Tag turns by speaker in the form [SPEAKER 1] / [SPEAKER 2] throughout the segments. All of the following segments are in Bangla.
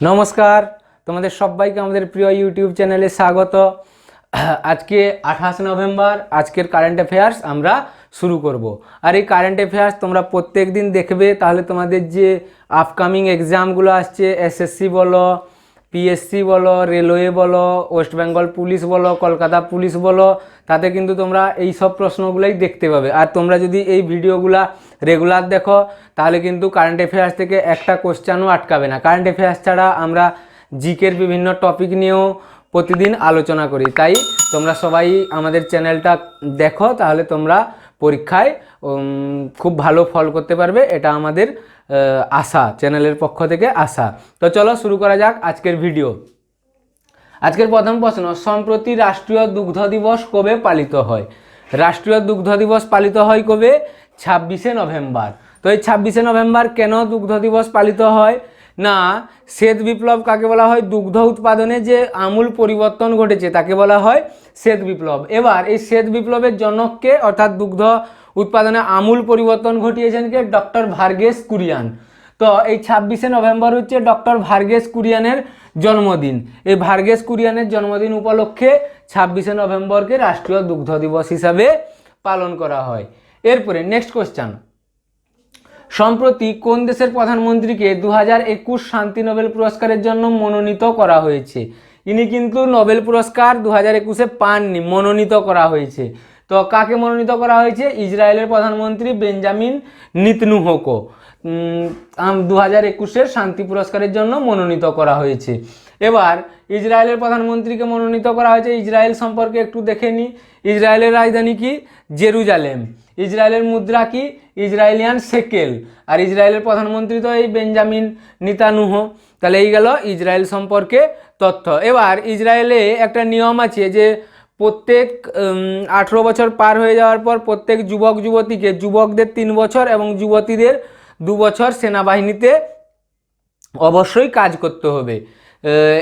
[SPEAKER 1] নমস্কার, তোমাদের সবাইকে আমাদের প্রিয় ইউটিউব চ্যানেলে স্বাগত। আজকে 28 নভেম্বর, আজকের কারেন্ট অ্যাফেয়ার্স আমরা শুরু করব। আর এই কারেন্ট অ্যাফেয়ার্স তোমরা প্রত্যেক দিন দেখবে, তাহলে তোমাদের যে আপকামিং এক্সামগুলো আসছে, এসএসসি বলো, পিএসসি বলো, রেলওয়ে বলো, ওয়েস্ট বেঙ্গল পুলিশ বলো, কলকাতা পুলিশ বলো, তাতে কিন্তু তোমরা এই সব প্রশ্নগুলোই দেখতে পাবে। আর তোমরা যদি এই ভিডিওগুলা রেগুলার দেখো, তাহলে কিন্তু কারেন্ট অ্যাফেয়ার্স থেকে একটা কোশ্চেনও আটকাবে না। কারেন্ট অ্যাফেয়ার্স ছাড়া আমরা জিকের বিভিন্ন টপিক নিয়েও প্রতিদিন আলোচনা করি। তাই তোমরা সবাই আমাদের চ্যানেলটা দেখো, তাহলে তোমরা পরীক্ষায় খুব ভালো ফল করতে পারবে, এটা আমাদের আশা, চ্যানেলের পক্ষ থেকে আশা। তো চলো শুরু করা যাক আজকের ভিডিও। আজকের প্রথম প্রশ্ন, সম্প্রতি রাষ্ট্রীয় দুগ্ধ দিবস কবে পালিত হয়? রাষ্ট্রীয় দুগ্ধ দিবস পালিত হয় কবে? 26শে নভেম্বর। তো এই 26শে নভেম্বর কেন দুগ্ধ দিবস পালিত হয়? না, শ্বেত বিপ্লব কাকে বলা হয়? দুগ্ধ উৎপাদনে যে আমূল পরিবর্তন ঘটেছে তাকে বলা হয় শ্বেত বিপ্লব। এবার এই শ্বেত বিপ্লবের জনককে, অর্থাৎ দুগ্ধ উৎপাদনে আমূল পরিবর্তন ঘটিয়েছেন কে? ডক্টর ভার্গেস কুরিয়ান। তো এই 26শে নভেম্বর হচ্ছে ডক্টর ভার্গেস কুরিয়ানের জন্মদিন। এই ভার্গেস কুরিয়ানের জন্মদিন উপলক্ষে 26শে নভেম্বরকে রাষ্ট্রীয় দুগ্ধ দিবস হিসাবে পালন করা হয়। এরপরে নেক্সট কোশ্চেন, সম্প্রতি কোন দেশের প্রধানমন্ত্রীকে 2021 শান্তি নোবেল পুরস্কারের জন্য মনোনীত করা হয়েছে? ইনি কিন্তু নোবেল পুরস্কার 2021-এ পাননি, মনোনীত করা হয়েছে। তো কাকে মনোনীত করা হয়েছে? ইসরায়েলের প্রধানমন্ত্রী বেঞ্জামিন নেতানিয়াহুকে 2021-এর শান্তি পুরস্কারের জন্য মনোনীত করা হয়েছে। এবার ইসরায়েলের প্রধানমন্ত্রীকে মনোনীত করা হয়েছে, ইসরায়েল সম্পর্কে একটু দেখে নিই। ইসরায়েলের রাজধানী কি? জেরুজালেম। ইসরায়েলের মুদ্রা কি? ইসরায়েলিয়ান শেকেল। আর ইসরায়েলের প্রধানমন্ত্রী তো এই বেঞ্জামিন নেতানিয়াহু। তাহলে এই গেল ইসরায়েল সম্পর্কে তথ্য। এবার ইসরায়েলে একটা নিয়ম আছে যে প্রত্যেক 18 বছর পার হয়ে যাওয়ার পর প্রত্যেক যুবক যুবতীকে, যুবকদের 3 বছর এবং যুবতীদের 2 বছর সেনাবাহিনীতে অবশ্যই কাজ করতে হবে।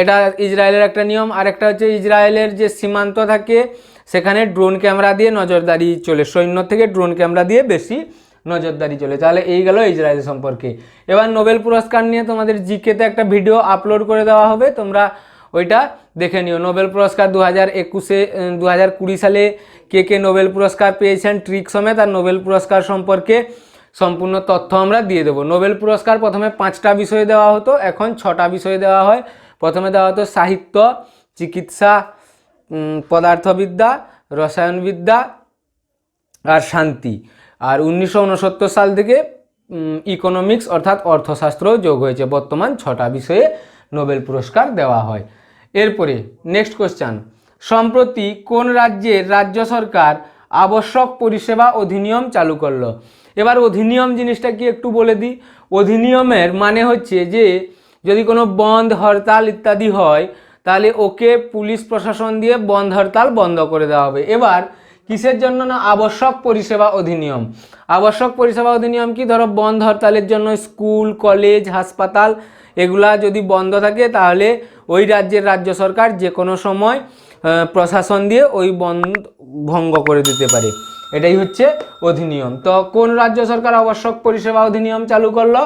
[SPEAKER 1] এটা ইসরায়েলের একটা নিয়ম। আর একটা হচ্ছে ইসরায়েলের যে সীমান্ত থাকে সেখানে ড্রোন ক্যামেরা দিয়ে নজরদারি চলে, সৈন্য থেকে ড্রোন ক্যামেরা দিয়ে বেশি নজরদারি চলে। তাহলে এই গেল ইসরায়েল সম্পর্কে। এবার নোবেল পুরস্কার নিয়ে তোমাদের জিকেতে একটা ভিডিও আপলোড করে দেওয়া হবে, তোমরা ওইটা দেখে নিও। নোবেল পুরস্কার 2020 সালে কে নোবেল পুরস্কার পেয়েছেন ট্রিক সমেত, আর নোবেল পুরস্কার সম্পর্কে সম্পূর্ণ তথ্য আমরা দিয়ে দেবো। নোবেল পুরস্কার প্রথমে 5টা বিষয়ে দেওয়া হতো, এখন 6টা বিষয়ে দেওয়া হয়। প্রথমে দেওয়া হতো সাহিত্য, চিকিৎসা, পদার্থবিদ্যা, রসায়নবিদ্যা আর শান্তি। আর 1969 সাল থেকে ইকোনমিক্স অর্থাৎ অর্থশাস্ত্র যোগ হয়েছে। বর্তমান 6টা বিষয়ে নোবেল পুরস্কার দেওয়া হয়। এরপরে নেক্সট কোশ্চেন, সম্প্রতি কোন রাজ্যের রাজ্য সরকার আবশ্যক পরিষেবা অধিনিয়ম চালু করলো? এবার অধিনিয়ম জিনিসটা কি একটু বলে দিই। অধিনিয়মের মানে হচ্ছে যে যদি কোনো বন্ধ, হরতাল ইত্যাদি হয়, তাহলে ওকে পুলিশ প্রশাসন দিয়ে বন্ধ হরতাল বন্ধ করে দেওয়া হবে। এবার কিসের জন্য? না, আবশ্যক পরিষেবা অধিনিয়ম। আবশ্যক পরিষেবা অধিনিয়ম কি? ধরো বন্ধ হরতালের জন্য স্কুল, কলেজ, হাসপাতাল এগুলা যদি বন্ধ থাকে, তাহলে ওই রাজ্যের রাজ্য সরকার যে কোনো সময় প্রশাসন দিয়ে ওই বন্ধ ভঙ্গ করে দিতে পারে। এটাই হচ্ছে অধিনিয়ম। তো কোন রাজ্য সরকার আবশ্যক পরিষেবা অধিনিয়ম চালু করলো?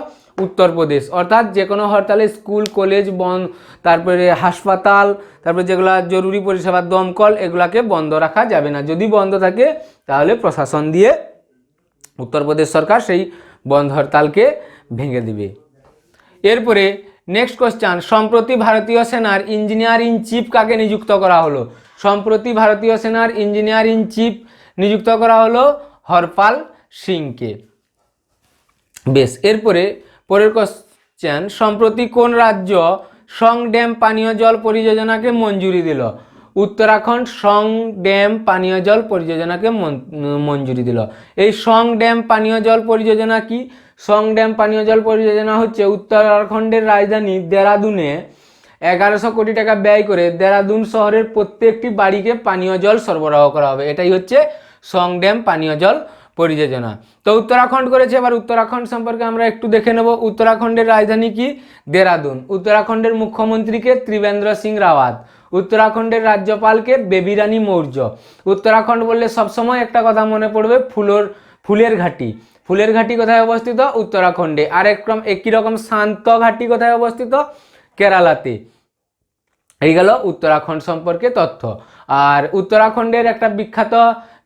[SPEAKER 1] উত্তরপ্রদেশ। অর্থাৎ যে কোনো হরতালে স্কুল, কলেজ বন্ধ, তারপরে হাসপাতাল, তারপরে যেগুলো জরুরি পরিষেবা, দমকল, এগুলাকে বন্ধ রাখা যাবে না। যদি বন্ধ থাকে তাহলে প্রশাসন দিয়ে উত্তরপ্রদেশ সরকার সেই বন্ধ হরতালকে ভেঙে দিবে। এরপরে নেক্সট কোশ্চেন, সম্প্রতি ভারতীয় সেনার ইঞ্জিনিয়ার ইন চিফ কাকে নিযুক্ত করা হলো? সম্প্রতি ভারতীয় সেনার ইঞ্জিনিয়ার ইন চিফ নিযুক্ত করা হলো হরপাল সিংকে। বেশ, এরপরে পরের কোশ্চেন, সম্প্রতি কোন রাজ্য সং ড্যাম পানীয় জল পরিযোজনাকে মঞ্জুরি দিল? উত্তরাখণ্ড সং ড্যাম পানীয় জল পরিযোজনাকে মঞ্জুরি দিল। এই সং ড্যাম পানীয় জল পরিযোজনা কি? সং ড্যাম পানীয় জল পরিযোজনা হচ্ছে উত্তরাখণ্ডের রাজধানী দেরাদুনে 1100 কোটি টাকা ব্যয় করে দেরাদুন শহরের প্রত্যেকটি বাড়িকে পানীয় জল সরবরাহ করা হবে। এটাই হচ্ছে সং ড্যাম পানীয় জল পরিযোজনা। তো উত্তরাখণ্ড করেছে। এবার উত্তরাখণ্ড সম্পর্কে আমরা একটু দেখে নেব। উত্তরাখণ্ডের রাজধানী কি? দেরাদুন। উত্তরাখণ্ডের মুখ্যমন্ত্রীকে ত্রিবেন্দ্র সিং রাওয়াত। উত্তরাখণ্ডের রাজ্যপালকে বেবি রানী মৌর্য। উত্তরাখণ্ড বললে সবসময় একটা কথা মনে পড়বে, ফুলের ঘাটি। ফুলের ঘাটি কোথায় অবস্থিত? উত্তরাখণ্ডে। আর একই রকম শান্ত ঘাটি কোথায় অবস্থিত? কেরালাতে। এই গেল উত্তরাখণ্ড সম্পর্কে তথ্য। আর উত্তরাখণ্ডের একটা বিখ্যাত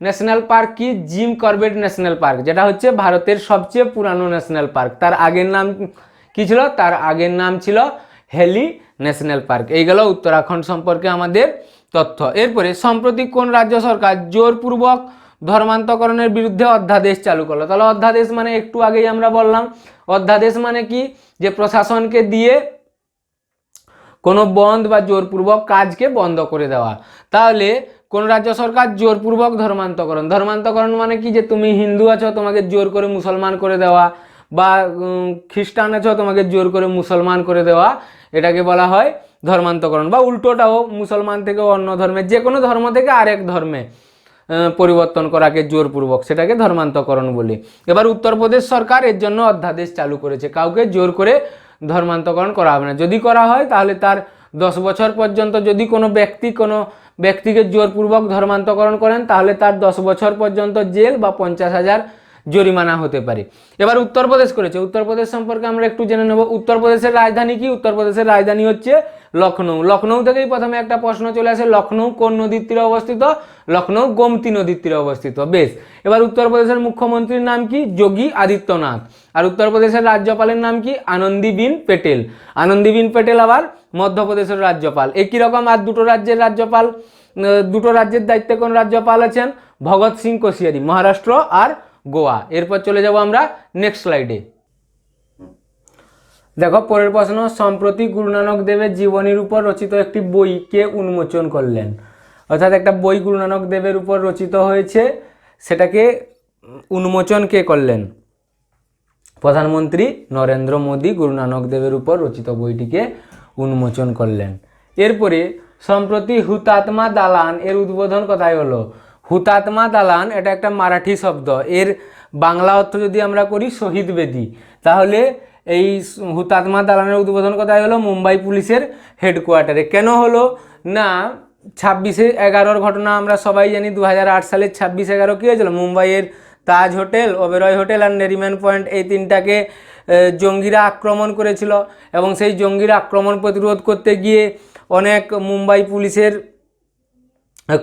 [SPEAKER 1] ন্যাশনাল পার্ক কি, জিম করবেট ন্যাশনাল পার্ক, যেটা হচ্ছে ভারতের সবচেয়ে পুরানো ন্যাশনাল পার্ক। তার আগের নাম কি ছিল? তার আগের নাম ছিল হেলি ন্যাশনাল পার্ক। এই গেল উত্তরাখণ্ড সম্পর্কে আমাদের তথ্য। এরপরে সম্প্রতি কোন রাজ্য সরকার জোরপূর্বক ধর্মান্তকরণের বিরুদ্ধে অধ্যাদেশ চালু করলো? তাহলে অধ্যাদেশ মানে একটু আগেই আমরা বললাম, অধ্যাদেশ মানে কি, যে প্রশাসনকে দিয়ে কোনো বন্ধ বা জোরপূর্বক কাজকে বন্ধ করে দেওয়া। তাহলে কোন রাজ্য সরকার জোরপূর্বক ধর্মান্তকরণ মানে কি, যে তুমি হিন্দু আছো তোমাকে জোর করে মুসলমান করে দেওয়া, বা খ্রিস্টান আছো তোমাকে জোর করে মুসলমান করে দেওয়া, এটাকে বলা হয় ধর্মান্তকরণ। বা উল্টোটাও, মুসলমান থেকে অন্য ধর্মে, যে কোনো ধর্ম থেকে আরেক ধর্মে পরিবর্তন করাকে জোরপূর্বক, সেটাকে ধর্মান্তকরণ বলি। এবার উত্তরপ্রদেশ সরকার এর জন্য অধ্যাদেশ চালু করেছে, কাউকে জোর করে ধর্মান্তকরণ করা হবে না। যদি করা হয় তাহলে তার 10 বছর পর্যন্ত, যদি কোনো ব্যক্তিকে জোরপূর্বক ধর্মান্তকরণ করেন তাহলে তার 10 বছর পর্যন্ত জেল বা 50,000 জরিমানা হতে পারে। এবার উত্তরপ্রদেশ করেছে, উত্তরপ্রদেশ সম্পর্কে আমরা একটু জেনে নেব। উত্তরপ্রদেশের রাজধানী কি? উত্তরপ্রদেশের রাজধানী হচ্ছে লখনৌ। লখনৌ থেকেই প্রথমে একটা প্রশ্ন চলে আসে, লখনৌ কোন নদীর তীরে অবস্থিত? লখনৌ গোমতী নদীর তীরে অবস্থিত। বেশ, এবার উত্তরপ্রদেশের মুখ্যমন্ত্রীর নাম কি? যোগী আদিত্যনাথ। আর উত্তরপ্রদেশের রাজ্যপালের নাম কি? আনন্দীবেন পেটেল। আনন্দীবেন পেটেল আবার মধ্যপ্রদেশের রাজ্যপাল। একই রকম আর দুটো রাজ্যের রাজ্যপাল, দুটো রাজ্যের দায়িত্বে কোন রাজ্যপাল আছেন? ভগৎ সিং কোশিয়ারি, মহারাষ্ট্র আর গোয়া। এরপর চলে যাব আমরা নেক্সট স্লাইডে। দেখো পরের প্রশ্ন, সম্প্রতি গুরু নানক দেবের জীবনীর উপর রচিত একটি বই কে উন্মোচন করলেন? অর্থাৎ একটা বই গুরু নানক দেবের উপর রচিত হয়েছে, সেটাকে উন্মোচন কে করলেন? প্রধানমন্ত্রী নরেন্দ্র মোদী গুরু নানক দেবের উপর রচিত বইটিকে উন্মোচন করলেন। এরপরে সম্প্রতি হুতাত্মা দালান এর উদ্বোধন কোথায় হলো? হুতাত্মা দালান এটা একটা মারাঠি শব্দ, এর বাংলা অর্থ যদি আমরা করি শহীদ বেদি। তাহলে এই হুতাত্মা দালানের উদ্বোধন কোথায় হলো? মুম্বাই পুলিশের হেডকোয়ার্টারে। কেন হলো না, 26/11 ঘটনা আমরা সবাই জানি। 2008 সালের 26/11 কী হয়েছিল? মুম্বাইয়ের তাজ হোটেল, ওবেরয় হোটেল আর নেরিম্যান পয়েন্ট, এই তিনটাকে জঙ্গিরা আক্রমণ করেছিল, এবং সেই জঙ্গিরা আক্রমণ প্রতিরোধ করতে গিয়ে অনেক মুম্বাই পুলিশের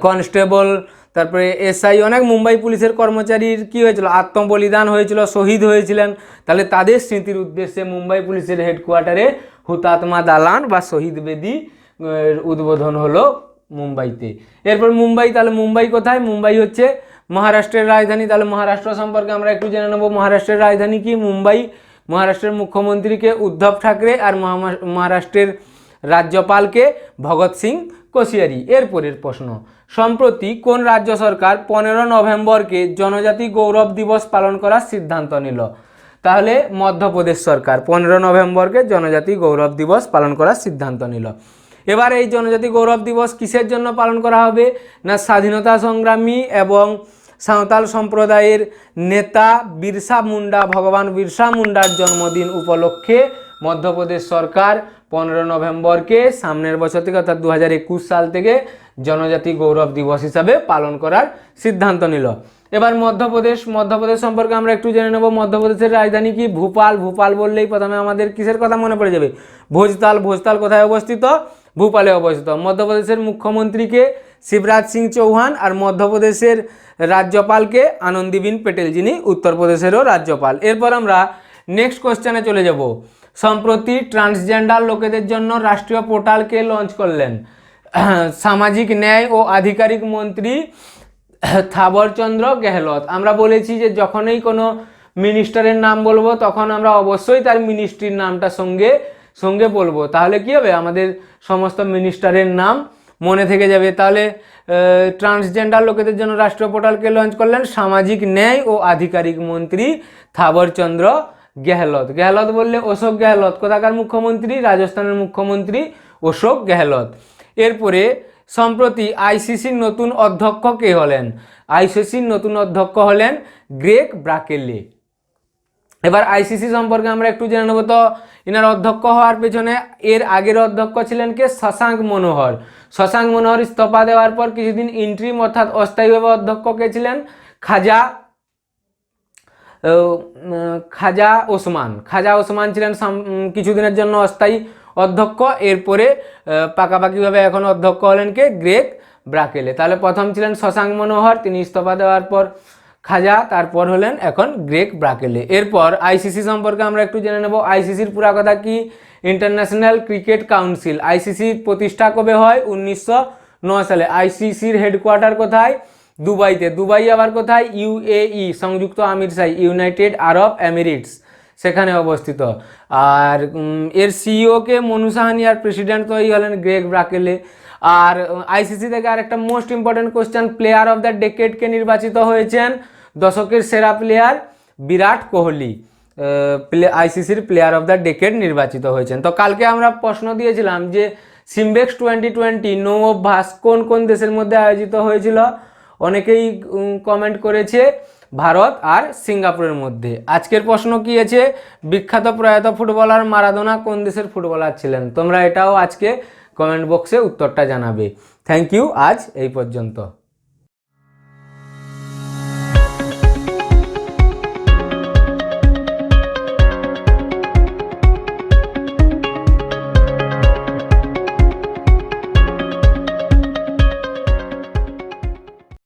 [SPEAKER 1] কনস্টেবল, তারপরে এসআই, অনেক মুম্বাই পুলিশের কর্মচারীর কী হয়েছিল? আত্মবলিদান হয়েছিল, শহীদ হয়েছিলেন। তাহলে তাদের স্মৃতির উদ্দেশ্যে মুম্বাই পুলিশের হেডকোয়ার্টারে হুতাত্মা দালান বা শহীদ বেদি উদ্বোধন হলো মুম্বাইতে। এরপর মুম্বাই, তাহলে মুম্বাই কোথায়? মুম্বাই হচ্ছে মহারাষ্ট্রের রাজধানী। তাহলে মহারাষ্ট্র সম্পর্কে আমরা একটু জেনে নেব। মহারাষ্ট্রের রাজধানী কি? মুম্বাই। মহারাষ্ট্রের মুখ্যমন্ত্রীকে উদ্ধব ঠাকরে, আর মহারাষ্ট্রের রাজ্যপালকে ভগৎ সিং কোশিয়ারি। এরপরের প্রশ্ন, সম্প্রতি কোন রাজ্য সরকার 15 নভেম্বরকে জনজাতি গৌরব দিবস পালন করার সিদ্ধান্ত নিল? তাহলে মধ্যপ্রদেশ সরকার 15 নভেম্বরকে জনজাতি গৌরব দিবস পালন করার সিদ্ধান্ত নিল। এবার এই জনজাতি গৌরব দিবস কিসের জন্য পালন করা হবে? না স্বাধীনতা সংগ্রামী এবং সাঁওতাল সম্প্রদায়ের নেতা বিরসা মুন্ডা, ভগবান বিরসা মুন্ডার জন্মদিন উপলক্ষে মধ্যপ্রদেশ সরকার 15 নভেম্বরকে সামনের বছর থেকে, অর্থাৎ 2021 সাল থেকে জনজাতি গৌরব দিবস হিসাবে পালন করার সিদ্ধান্ত নিল। এবার মধ্যপ্রদেশ সম্পর্কে আমরা একটু জেনে নেব। মধ্যপ্রদেশের রাজধানী কি? ভোপাল। ভোপাল বললেই প্রথমে আমাদের কিসের কথা মনে পড়ে যাবে? ভোজতাল। ভোজতাল কোথায় অবস্থিত? ভোপালে অবস্থিত। মধ্যপ্রদেশের মুখ্যমন্ত্রীকে শিবরাজ সিং চৌহান, আর মধ্যপ্রদেশের রাজ্যপালকে আনন্দীবেন পেটেল, যিনি উত্তরপ্রদেশেরও রাজ্যপাল। এরপর আমরা নেক্সট কোশ্চেনে চলে যাব। সম্প্রতি ট্রান্সজেন্ডার লোকেদের জন্য রাষ্ট্রীয় পোর্টালকে লঞ্চ করলেন সামাজিক ন্যায় ও আধিকারিক মন্ত্রী থাবরচন্দ্র গেহলত। আমরা বলেছি যে যখনই কোনো মিনিস্টারের নাম বলবো তখন আমরা অবশ্যই তার মিনিস্ট্রির নামটা সঙ্গে বলবো, তাহলে কি হবে? আমাদের সমস্ত মিনিস্টারের নাম মনে থেকে যাবে। তাহলে ট্রান্সজেন্ডার লোকেদের জন্য রাষ্ট্রীয় পোর্টালকে লঞ্চ করলেন সামাজিক ন্যায় ও আধিকারিক মন্ত্রী থাবরচন্দ্র গেহলত। গেহলত বললে অশোক গেহলত। কোথাকার মুখ্যমন্ত্রী? রাজস্থানের মুখ্যমন্ত্রী অশোক গেহলত। এরপরে সম্প্রতি আইসিসির নতুন অধ্যক্ষ কে হলেন? আইসিসির নতুন অধ্যক্ষ হলেন গ্রেগ ব্রাকেলে। এবার আইসিসি সম্পর্কে আমরা একটু জেনে নেব। তো এনার অধ্যক্ষ হওয়ার পেছনে এর আগের অধ্যক্ষ ছিলেন কে? শশাঙ্ক মনোহর। শশাঙ্ক মনোহর ইস্তফা দেওয়ার পর কিছুদিন ইন্ট্রিম অর্থাৎ অস্থায়ীভাবে অধ্যক্ষ কে ছিলেন? খাজা ওসমান। খাজা ওসমান ছিলেন কিছুদিনের জন্য অস্থায়ী অধ্যক্ষ, এরপরে পাকাপাকিভাবে এখন অধ্যক্ষ হলেন কে, গ্রেগ ব্রাকেলে। তাহলে প্রথম ছিলেন শশাঙ্ক মনোহর, তিনি ইস্তফা দেওয়ার পর খাজা, তারপর হলেন এখন গ্রেগ ব্রাকেলে। এরপর আইসিসি সম্পর্কে আমরা একটু জেনে নেব। আইসিসির পুরা কথা কি, ইন্টারন্যাশনাল ক্রিকেট কাউন্সিল। আইসিসির প্রতিষ্ঠা কবে হয়, 1909 সালে। আইসিসির হেডকোয়ার্টার কোথায়, দুবাইতে। দুবাই আবার কোথায়, ইউএই, সংযুক্ত আমির শাহী, ইউনাইটেড আরব এমিরেটস, সেখানে অবস্থিত। আর এর সিইও কে মনু সাহানি, আর প্রেসিডেন্ট তো এই হলেন গ্রেগ ব্রাকেলে। আর আইসিসি থেকে আর একটা most important question, player of the ডেকেডকে নির্বাচিত হয়েছেন দশকের সেরা প্লেয়ার বিরাট কোহলি। আইসিসির প্লেয়ার অফ দ্য ডেকেড নির্বাচিত হয়েছেন। তো কালকে আমরা প্রশ্ন দিয়েছিলাম যে সিমবেক্স 2020 নৌ অভ্যাস কোন কোন দেশের মধ্যে আয়োজিত হয়েছিল। অনেকেই কমেন্ট করেছে ভারত আর সিঙ্গাপুরের মধ্যে। আজকের প্রশ্ন কি আছে, বিখ্যাত প্রয়াত ফুটবলার মারাদোনা কোন দেশের ফুটবলার ছিলেন। তোমরা এটাও আজকে কমেন্ট বক্সে উত্তরটা জানাবে। থ্যাংক ইউ, আজ এই পর্যন্ত।